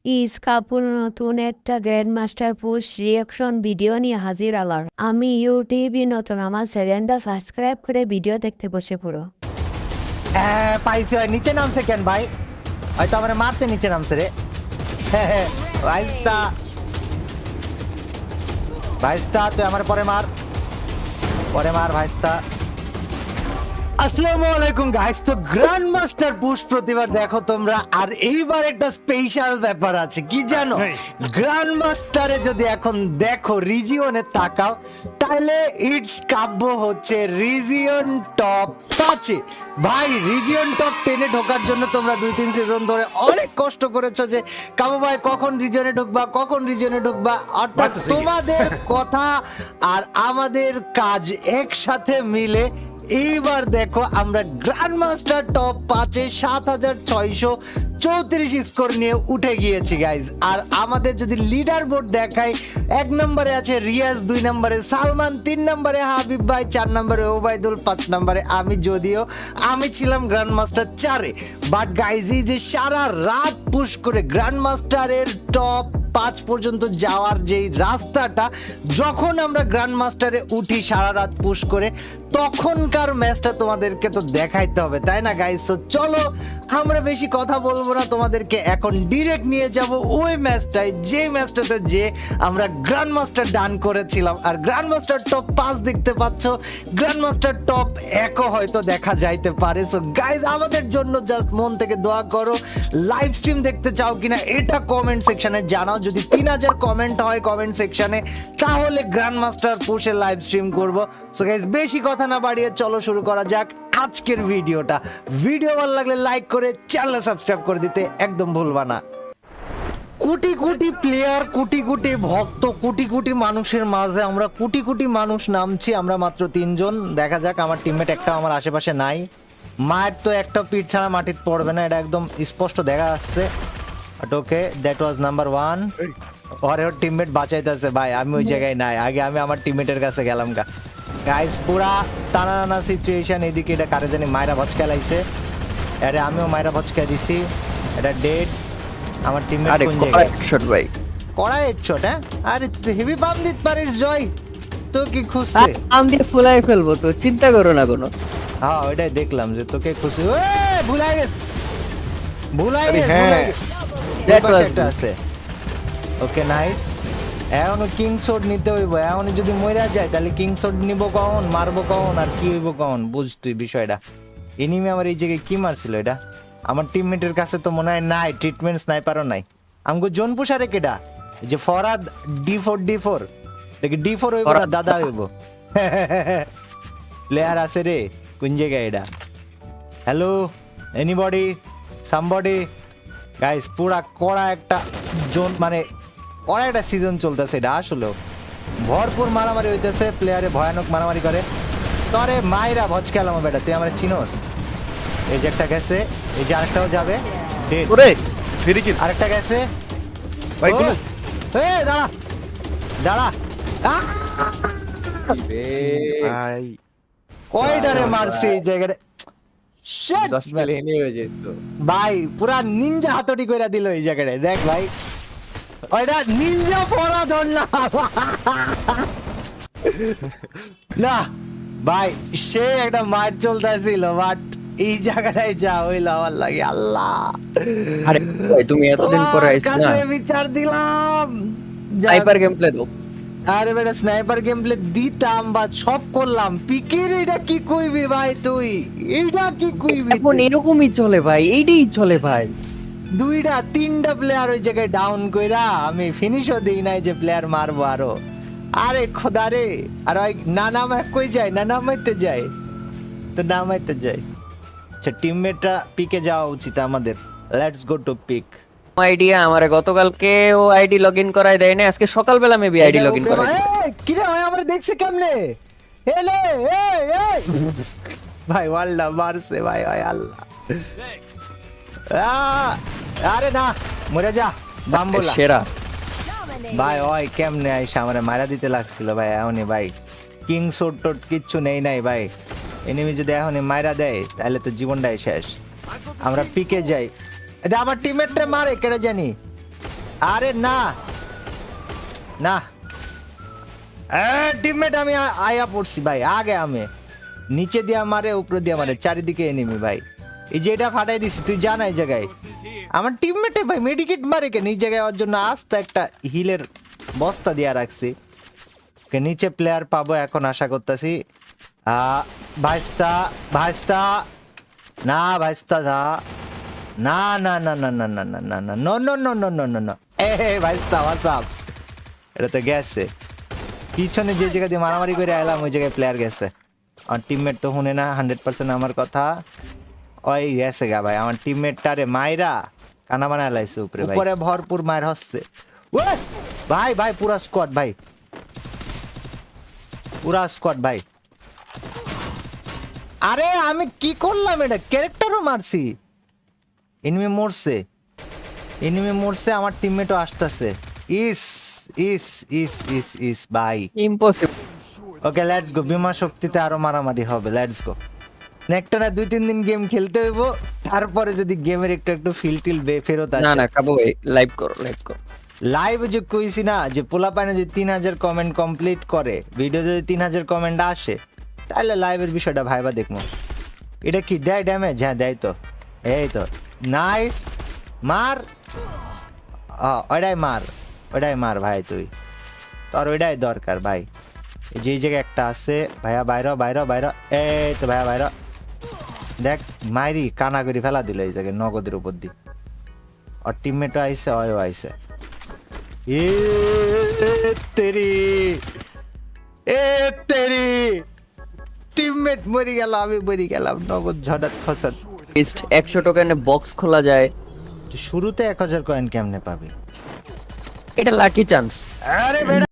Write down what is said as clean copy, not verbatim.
ইসকাপুর নতুন একটা grand master push reaction video নিয়ে হাজির আলার। আমি ইউটিউবে নতুন, আমার চ্যানেলটা সাবস্ক্রাইব করে ভিডিও দেখতে বসে পড়ো। পাইছে ভাই, নিচে নামছে কেন ভাই? হয়তো আমার মারতে নিচে নামছে রে। ভাইস্তা ভাইস্তা তুই আমার পরে মার ভাইস্তা। আসসালামু আলাইকুম গাইস, তো গ্র্যান্ড মাস্টার পুশ প্রতিবার দেখো তোমরা, আর এইবার একটা স্পেশাল ব্যাপার আছে কি জানো? গ্র্যান্ড মাস্টারে যদি এখন দেখো রিজিয়নে তাকাও, তাহলে ইটস কাব্য হচ্ছে রিজিয়ন টপ 5-এ। ভাই রিজিয়ন টপ 10-এ ঢোকার জন্য তোমরা 2-3 সিজন ধরে অনেক কষ্ট করেছো যে কাবু ভাই কখন রিজিয়নে ঢুকবা, অর্থাৎ তোমাদের কথা আর আমাদের কাজ একসাথে মিলে এইবার দেখো আমরা গ্র্যান্ড মাস্টার টপ 5-এ 7634 স্কোর নিয়ে উঠে গিয়েছি গাইজ। আর আমাদের যদি লিডার বোর্ড দেখাই, 1 নম্বরে আছে রিয়াজ, 2 নম্বরে সালমান, 3 নম্বরে হাবিব ভাই, 4 নম্বরে ওবায়দুল, 5 নম্বরে আমি। যদিও আমি ছিলাম গ্র্যান্ড মাস্টার 4-এ, বাট গাইজ এই যে সারা রাত পুশ করে গ্র্যান্ড মাস্টারের টপ 5 পর্যন্ত যাওয়ার যেই রাস্তাটা, যখন আমরা গ্র্যান্ড মাস্টারে উঠি সারা রাত পুশ করে, তখনকার ম্যাচটা তোমাদেরকে তো দেখাইতে হবে, তাই না গাইস? তো চলো আমরা বেশি কথা বলবো না, তোমাদেরকে এখন ডিরেক্ট নিয়ে যাব ওই ম্যাচটায়, যে ম্যাচটাতে যে আমরা গ্র্যান্ড মাস্টার ডান করেছিলাম। আর গ্র্যান্ড মাস্টার টপ 5 দেখতে পাচ্ছ, গ্র্যান্ড মাস্টার টপ 1ও হয়তো দেখা যাইতে পারে। সো গাইস আমাদের জন্য জাস্ট মন থেকে দোয়া করো। লাইভ স্ট্রিম দেখতে চাও কিনা এটা কমেন্ট সেকশনে জানাও। যদি 3000 কমেন্ট হয় কমেন্ট সেকশনে, তাহলে গ্র্যান্ড মাস্টার পুশে লাইভ স্ট্রিম করব। সো গাইস বেশি কথা না বাড়িয়ে চলো শুরু করা যাক আজকের ভিডিওটা। ভিডিও ভালো লাগলে লাইক করে চ্যানেল সাবস্ক্রাইব করে দিতে একদম ভুলবা না। কোটি কোটি প্লেয়ার, কোটি কোটি ভক্ত, কোটি কোটি মানুষের মাঝে আমরা কোটি কোটি মানুষ নামছি, আমরা মাত্র 3 জন। দেখা যাক, আমার টিমমেট একটা আমার আশেপাশে নাই। মায়ের তো একটা পিঠ ছাড়া মাটিতে পড়বে না, এটা একদম স্পষ্ট দেখা যাচ্ছে। But okay, that was number 1। ওর টিমমেট বাঁচাইতেছে ভাই, আমি ওই জায়গায় নাই। আগে আমি আমার টিমমেটের কাছে গেলাম গা। গাইস পুরা টানা সিচুয়েশন। এদিকে এটা কারে জানি মাইরা ভচকা লাইছে, আরে আমিও মাইরা ভচকা দিছি। এটা ডেড। আমার টিমমেট কোন জায়গায়? হেডশট ভাই, কড়া হেডশট। হ্যাঁ, আরে তুই হেভি পাম দিতে পারিস জয়, তো কি খুশি? আম দিয়ে ফুলাই ফেলবো, তো চিন্তা করো না কোনো। হ্যাঁ ওইটাই দেখলাম যে তোকে খুশি। ভুলাই গেছ। That was একটা আছে। Okay nice. এখন কিং শট নিতে হইব। এখন যদি মইরা যায় তাহলে কিং শট নিব কখন, মারবো কখন, আর কি হইব কখন, বুঝ তুই বিষয়টা। এনিমি আমার এই জায়গায় কি মারছিল এটা? আমার টিমমেটের কাছে তো মনে হয় নাই ট্রিটমেন্ট, স্নাইপারও নাই। আমগো জোন পুষারে কেডা? যে ফরাদ D4 দেখি D4 হইব না দাদা হইব। প্লেয়ার আছে রে কোন জায়গায় এটা? Hello anybody, somebody? গাইস পুরা কড়া একটা জোন, মানে কড়া একটা সিজন চলতেছে। এটা আসলে ভরপুর মারামারি হইতেছে, প্লেয়ারে ভয়ানক মারামারি করে। তরে মাইরা ভজ খেলাম বেটা, তুই আমার চিনোস? এই যে একটা গেছে, এই যে আরেকটাও যাবে। ডেড। ওরে ফিরে কি আরেকটা গেছে ভাই কোন এই দাঁড়া দাঁড়া। ভাই কয়টারে মারছি এই জায়গাটা। Shit, 10 কিলো এনে হয়ে যেত। ভাই পুরা নিনজা হাতড়ি কইরা দিল এই জায়গাটায়। দেখ ভাই, ওইটা নিনজা ফোড়া ধরলাম না ভাই, সে একটা মার চলতেছিল, বাট এই জায়গাটায় যা হইল আমার লাগে আল্লাহ। আরে ভাই তুমি এতদিন পরে তোমার আইছো না, কাছে বিচার দিলাম। স্নাইপার গেম প্লে দাও। আরে বেটা স্নাইপার গেম প্লে দিতাম বা সব করলাম, পিকের এটা কি কইবি ভাই তুই? এটা কি কইবি? এখন এরকমই চলে ভাই, এইটাই চলে ভাই। 2-3টা প্লেয়ার ওই জায়গায় ডাউন কইরা আমি ফিনিশও দেই নাই যে প্লেয়ার মারবো আরো। আরে খোদা রে, আর ওই নামা কই যায়, নামাইতে যায় তো নামাইতে যায়। আচ্ছা টিমমেটরা পিকে যাওয়া উচিত আমাদের। Let's go to peak. Idea আমারে গতকালকে ও আইডি লগইন করাই দেয় না, আজকে সকালবেলা মেবি আইডি লগইন করাই দিই। কি রে ভাই, আমরা দেখছি কেমনে? এলে এই ভাই ওয়াল্লাহ মারছে ভাই, ভাই আল্লাহ। আরে না মরে যা বাম্বুলা সেরা ভাই। ওই কেমনে আইসা আমারে মারা দিতে লাগছিল ভাই। এখনই ভাই কিং শট টট কিচ্ছু নেই নাই ভাই। এনিমি যদি এখনই মারা দেয় তাহলে তো জীবনটাই শেষ। আমরা পিকে যাই। এটা আমার টিমমেটরে মারে কেটে জানি। আরে না না টিমমেট আমি আয়া পড়ছি ভাই আগে আমি নিচে দিয়ে মারে উপরে দিয়ে মারে চারিদিকে এনিমি ভাই এই যে এটা ফাটাই দিছি তুই জানা এই জায়গায় আমার টিমমেটে ভাই মেডিকেট মারে কেন এই জায়গায় ওর জন্য আস্তে একটা হিলের বস্তা দিয়া রাখছি নিচে প্লেয়ার পাবো এখন আশা করতেছি ভাইস্তা ভাইস্তা না ভাইস্তা না না না না না না না না না no no no no no no no এ ভাইস্তা হোয়াটসঅ্যাপ এটা তো গেছে পিছনে যে জায়গা দিয়ে মারামারি করে এলাম ওই জায়গায় প্লেয়ার গেছে আর টিমমেট তো শুনে না 100% আমার কথা ওই গেছে গা ভাই আমার টিমমেটটারে মাইরা কানা বানায় লাইছে উপরে ভাই উপরে ভরপুর মার হচ্ছে ওই ভাই ভাই পুরা স্কোয়াড ভাই পুরা স্কোয়াড ভাই আরে আমি কি করলাম এটা ক্যারেক্টারও মারছি এনিমি মরছে আমার টিমমেটও আসতেছে ইস ইস ইস ইস ইস ভাই ইম্পসিবল। ওকে লেটস গো বিমা শক্তিতে আরো মারামারি হবে লেটস গো নেক্সট না 2-3 দিন গেম খেলতে হইব তারপরে যদি গেমের একটু একটু ফিল টিল ফেরত আসে না না কাবু ভাই লাইভ করো লাইভ করো। লাইভ যে কইছি না যে পোলা পানে যদি 3000 কমেন্ট কমপ্লিট করে ভিডিও যদি 3000 কমেন্ট আসে তাহলে লাইভের বিষয়টা ভাইবা দেখবো এটা কি দেয় ড্যামেজ হ্যাঁ দেয় তো এই তো নাইস মার ওইটাই মার ভাই তুই তোর ওইটাই দরকার ভাই এই যে জায়গায় একটা আছে ভাইয়া বাইরে এই তো ভাইয়া বাইরে দেখ মাইরি কানা করে ফেলা দিল এই জায়গায় নগদের উপর দিয়ে আর টিমমেটও আইছে ওয়ও আইছে এ তেরি টিমমেট মরি গেল আমি মরি গেলাম নগদ ঝড়াত খসাত 100 টোকেনে বক্স খোলা যায় শুরুতে 1000 কয়েন কেমনে পাবে এটা লাকি চান্স আরে